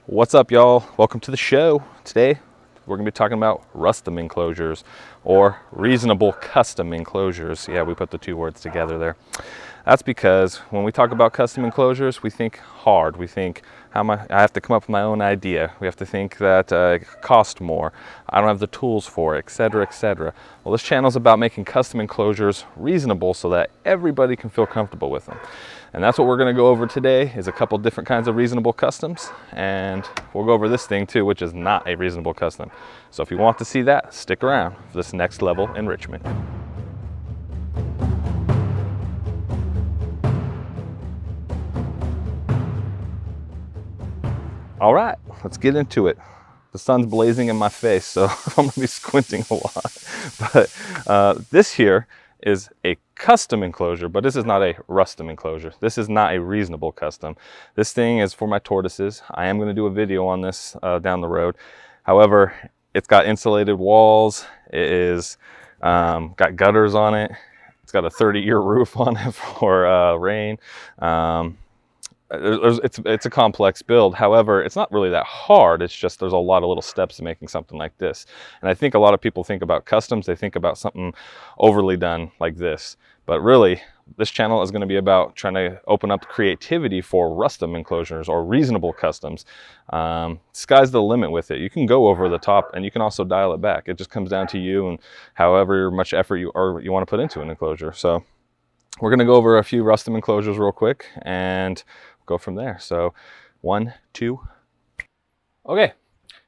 What's up, y'all? Welcome to the show. Today we're going to be talking about rustom enclosures or reasonable custom enclosures. Yeah, we put the two words together there. That's because when we talk about custom enclosures, we think hard. We think I have to come up with my own idea. We have to think that it costs more. I don't have the tools for it, etc., etc. Well, this channel is about making custom enclosures reasonable so that everybody can feel comfortable with them. And that's what we're going to go over today, is a couple different kinds of reasonable customs, and we'll go over this thing too, which is not a reasonable custom. So if you want to see that, stick around for this next level enrichment. All right, let's get into it. The sun's blazing in my face, so I'm gonna be squinting a lot. But this here is a custom enclosure, but this is not a rustom enclosure. This is not a reasonable custom. This thing is for my tortoises. I am gonna do a video on this down the road. However, it's got insulated walls. It is got gutters on it. It's got a 30-year roof on it for rain. It's a complex build. However, it's not really that hard. It's just there's a lot of little steps to making something like this. And I think a lot of people think about customs, they think about something overly done like this. But really, this channel is going to be about trying to open up creativity for rustom enclosures or reasonable customs. Sky's the limit with it. You can go over the top and you can also dial it back. It just comes down to you and however much effort you want to put into an enclosure. So we're going to go over a few rustom enclosures real quick and go from there. So 1, 2. Okay,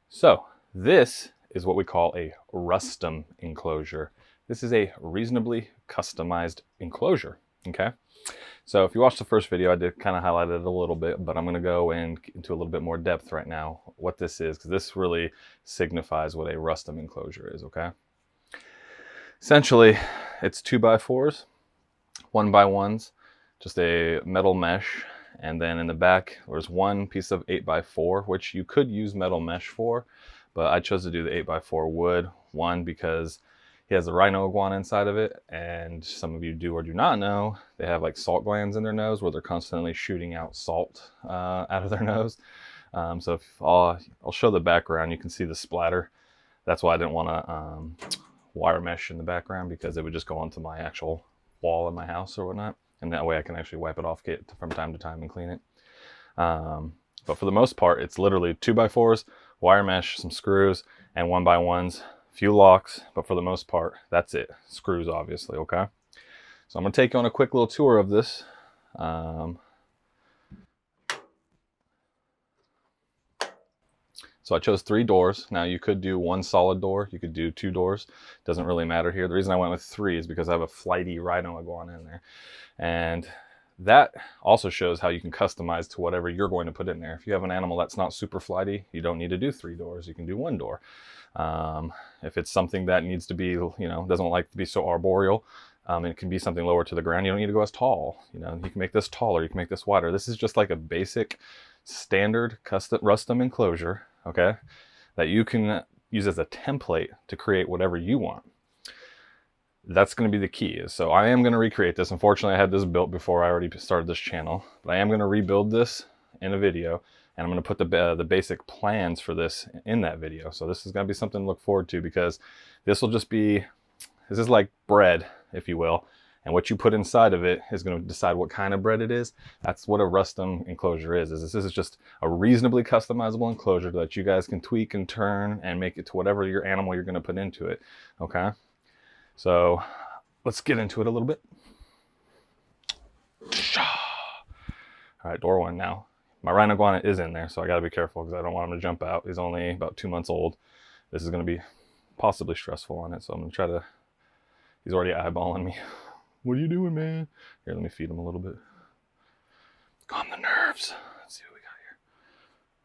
so this is what we call a rustom enclosure. This is a reasonably customized enclosure. Okay, so if you watched the first video, I did kind of highlight it a little bit, but I'm going to go into a little bit more depth right now what this is, because this really signifies what a rustom enclosure is. Okay, essentially it's 2x4s, 1x1s, just a metal mesh. And then in the back, there's one piece of 8x4, which you could use metal mesh for, but I chose to do the 8x4 wood. One, because he has a rhino iguana inside of it, and some of you do or do not know, they have like salt glands in their nose where they're constantly shooting out salt out of their nose. So if I'll show the background, you can see the splatter. That's why I didn't want to wire mesh in the background, because it would just go onto my actual wall in my house or whatnot. And that way I can actually wipe it off from time to time and clean it. But for the most part, it's literally 2x4s, wire mesh, some screws, and 1x1s, few locks. But for the most part, that's it. Screws, obviously, okay? So I'm going to take you on a quick little tour of this. So I chose 3 doors. Now you could do 1 solid door. You could do 2 doors. Doesn't really matter here. The reason I went with 3 is because I have a flighty rhino iguana in there. And that also shows how you can customize to whatever you're going to put in there. If you have an animal that's not super flighty, you don't need to do 3 doors. You can do 1 door. If it's something that needs to be, doesn't like to be so arboreal, it can be something lower to the ground. You don't need to go as tall. You can make this taller. You can make this wider. This is just like a basic standard custom rustom enclosure, okay, that you can use as a template to create whatever you want. That's going to be the key. So I am going to recreate this. Unfortunately, I had this built before I already started this channel, but I am going to rebuild this in a video, and I'm going to put the basic plans for this in that video. So this is going to be something to look forward to, because this is like bread, if you will, and what you put inside of it is going to decide what kind of bread it is. That's what a rustom enclosure is. This is just a reasonably customizable enclosure that you guys can tweak and turn and make it to whatever your animal you're going to put into it. Okay, so let's get into it a little bit. All right, door 1 now. My rhino iguana is in there, so I got to be careful because I don't want him to jump out. He's only about 2 months old. This is going to be possibly stressful on it, so I'm going to try to... He's already eyeballing me. What are you doing, man? Here, let me feed him a little bit. Calm the nerves. Let's see what we got here.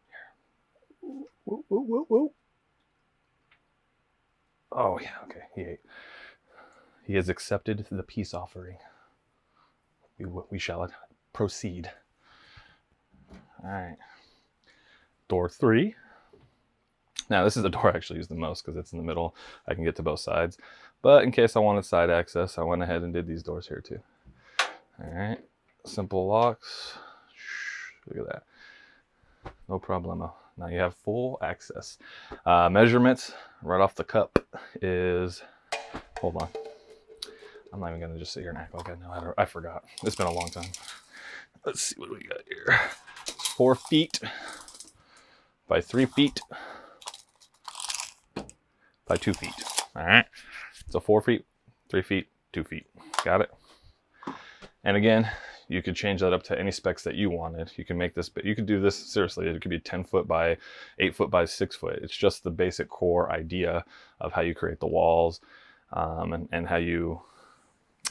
Here. Whoa, whoa, whoa, whoa. Oh, yeah, okay, he ate. He has accepted the peace offering. We shall proceed. All right. Door 3. Now, this is the door I actually use the most because it's in the middle. I can get to both sides. But in case I wanted side access, I went ahead and did these doors here too. All right, simple locks. Look at that. No problemo. Now you have full access. Measurements right off the cup is, hold on. I'm not even gonna just sit here and act like I know how to, I forgot. It's been a long time. Let's see what we got here. 4 feet by 3 feet by 2 feet. All right. So 4 feet, 3 feet, 2 feet. Got it? And again, you could change that up to any specs that you wanted. You can make this, but you could do this seriously. It could be 10 foot by 8 foot by 6 foot. It's just the basic core idea of how you create the walls, and how you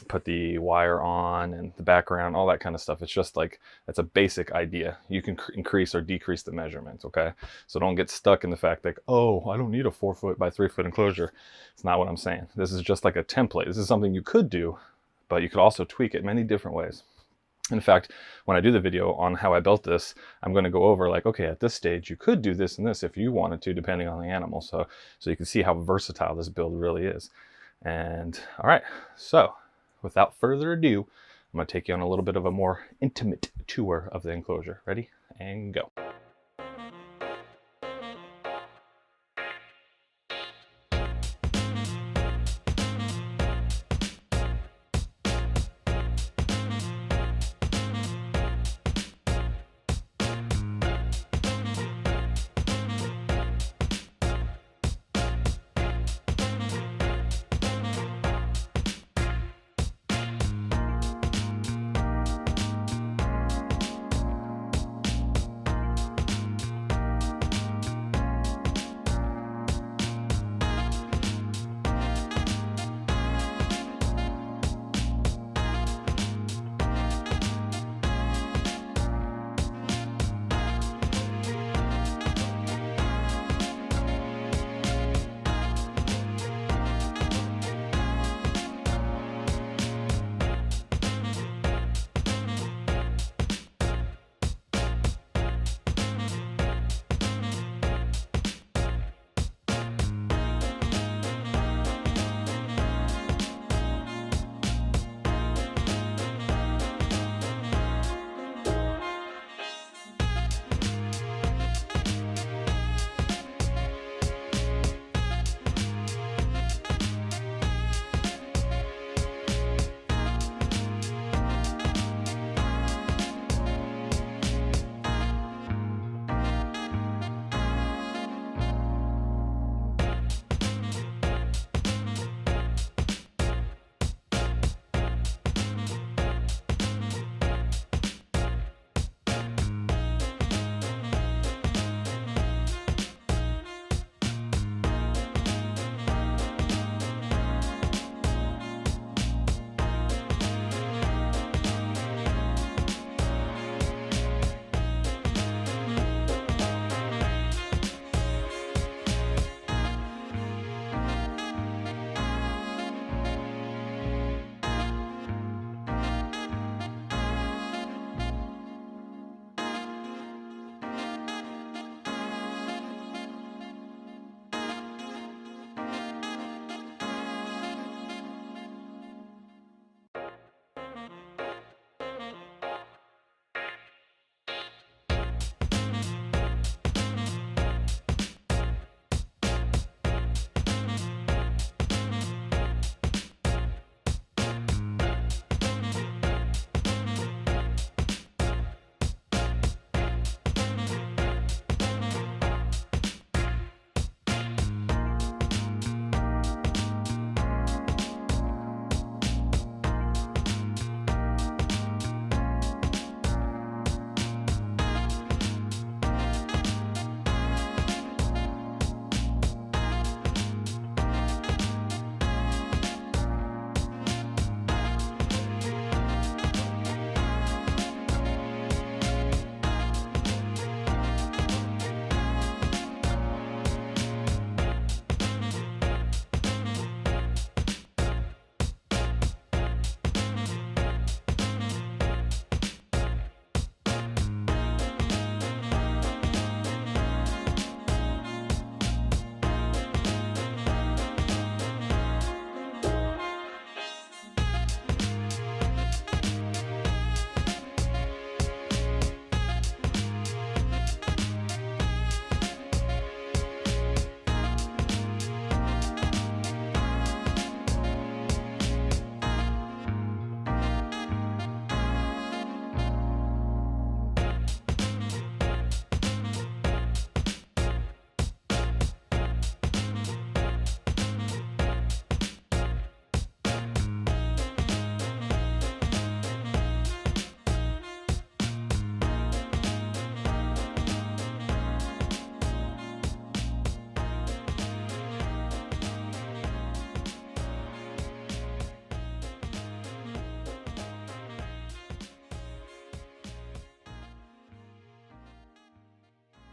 put the wire on and the background, all that kind of stuff. It's just like, it's a basic idea. You can increase or decrease the measurements, okay? So don't get stuck in the fact that, oh, I don't need a 4 foot by 3 foot enclosure. It's not what I'm saying. This is just like a template. This is something you could do, but you could also tweak it many different ways. In fact, when I do the video on how I built this, I'm going to go over like, okay, at this stage, you could do this and this if you wanted to, depending on the animal. So you can see how versatile this build really is. And all right, so without further ado, I'm going to take you on a little bit of a more intimate tour of the enclosure. Ready? And go.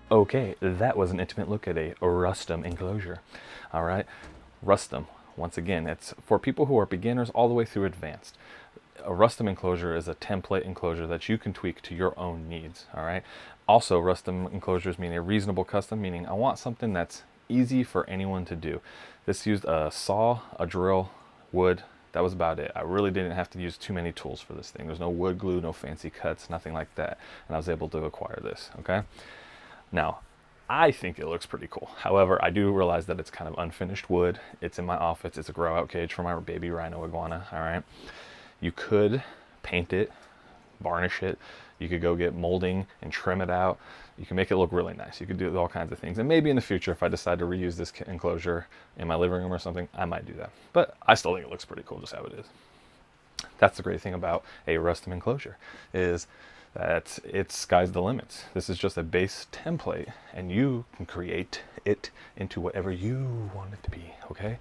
Okay, that was an intimate look at a rustom enclosure. All right, rustom, once again, it's for people who are beginners all the way through advanced. A rustom enclosure is a template enclosure that you can tweak to your own needs. All right. Also, rustom enclosures mean a reasonable custom, meaning I want something that's easy for anyone to do. This used a saw, a drill, wood. That was about it. I really didn't have to use too many tools for this thing. There's no wood glue, no fancy cuts, nothing like that. And I was able to acquire this. Okay. Now, I think it looks pretty cool. However, I do realize that it's kind of unfinished wood. It's in my office. It's a grow out cage for my baby rhino iguana. All right. You could paint it, varnish it. You could go get molding and trim it out. You can make it look really nice. You could do all kinds of things. And maybe in the future, if I decide to reuse this enclosure in my living room or something, I might do that. But I still think it looks pretty cool just how it is. That's the great thing about a rustom enclosure, is that it's sky's the limits. This is just a base template and you can create it into whatever you want it to be, okay?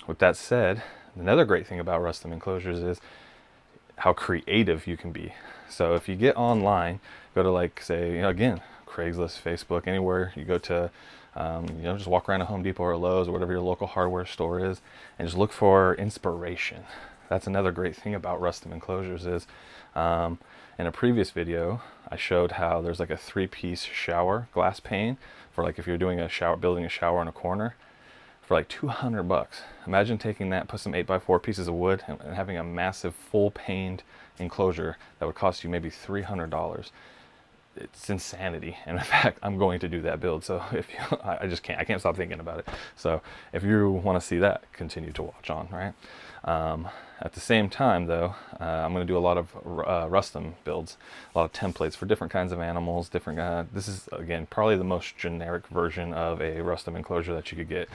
With that said, another great thing about rustom enclosures is how creative you can be. So if you get online, go to, like, say, you know, again, Craigslist, Facebook, anywhere you go to, you know, just walk around a Home Depot or Lowe's or whatever your local hardware store is, and just look for inspiration. That's another great thing about rustom enclosures is, in a previous video, I showed how there's like a 3-piece shower glass pane for, like, if you're doing a shower, building a shower in a corner, for like $200. Imagine taking that, put some 8x4 pieces of wood and having a massive full paned enclosure that would cost you maybe $300. It's insanity. And in fact, I'm going to do that build. So if you, I just can't, I can't stop thinking about it. So if you want to see that, continue to watch on, right? At the same time though, I'm going to do a lot of rustom builds, a lot of templates for different kinds of animals, different, this is again, probably the most generic version of a rustom enclosure that you could get.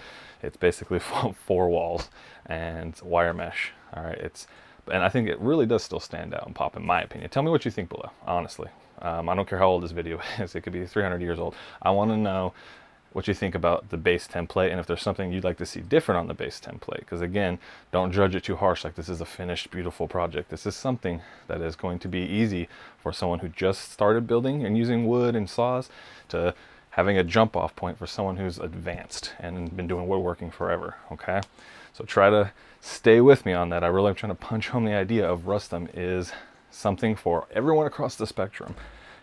It's basically 4 walls and wire mesh. All right. And I think it really does still stand out and pop in my opinion. Tell me what you think below, honestly. I don't care how old this video is. It could be 300 years old. I want to know what you think about the base template and if there's something you'd like to see different on the base template. Because again, don't judge it too harsh like this is a finished, beautiful project. This is something that is going to be easy for someone who just started building and using wood and saws to having a jump off point for someone who's advanced and been doing woodworking forever, okay? So try to stay with me on that. I really am trying to punch home the idea of rustom is something for everyone across the spectrum.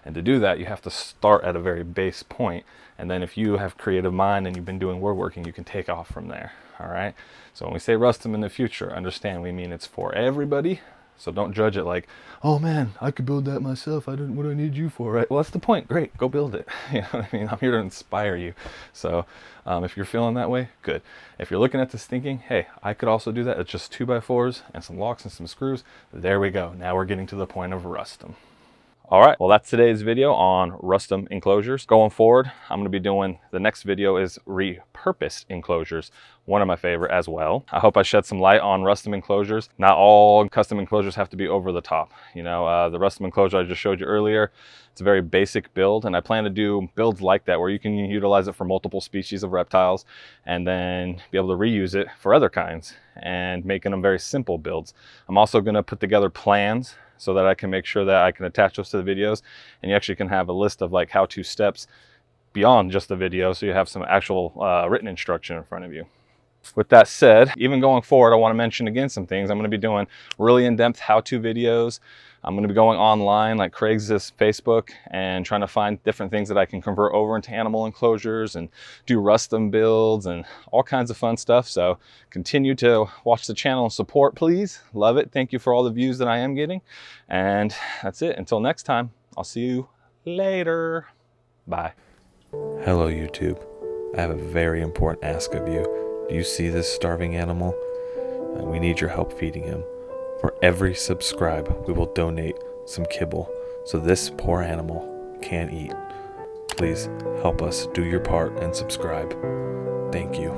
And to do that, you have to start at a very base point. And then if you have creative mind and you've been doing woodworking, you can take off from there, all right? So when we say rustom in the future, understand we mean it's for everybody. So don't judge it like, oh man, I could build that myself. What do I need you for, right? Well, that's the point. Great, go build it. You know what I mean? I'm here to inspire you. So if you're feeling that way, good. If you're looking at this thinking, hey, I could also do that. It's just 2x4s and some locks and some screws. There we go. Now we're getting to the point of rustom. All right, well, that's today's video on rustom enclosures. Going forward, I'm gonna be doing, the next video is repurposed enclosures, one of my favorite as well. I hope I shed some light on rustom enclosures. Not all custom enclosures have to be over the top. You know, the rustom enclosure I just showed you earlier, it's a very basic build, and I plan to do builds like that where you can utilize it for multiple species of reptiles and then be able to reuse it for other kinds and making them very simple builds. I'm also gonna put together plans so that I can make sure that I can attach those to the videos, and you actually can have a list of like how-to steps beyond just the video, so you have some actual written instruction in front of you. With that said, even going forward, I want to mention again some things. I'm going to be doing really in-depth how-to videos. I'm going to be going online like Craigslist, Facebook, and trying to find different things that I can convert over into animal enclosures and do rustom builds and all kinds of fun stuff. So continue to watch the channel and support, please. Love it. Thank you for all the views that I am getting. And that's it. Until next time, I'll see you later. Bye. Hello, YouTube. I have a very important ask of you. Do you see this starving animal? We need your help feeding him. For every subscribe, we will donate some kibble so this poor animal can eat. Please help us do your part and subscribe. Thank you.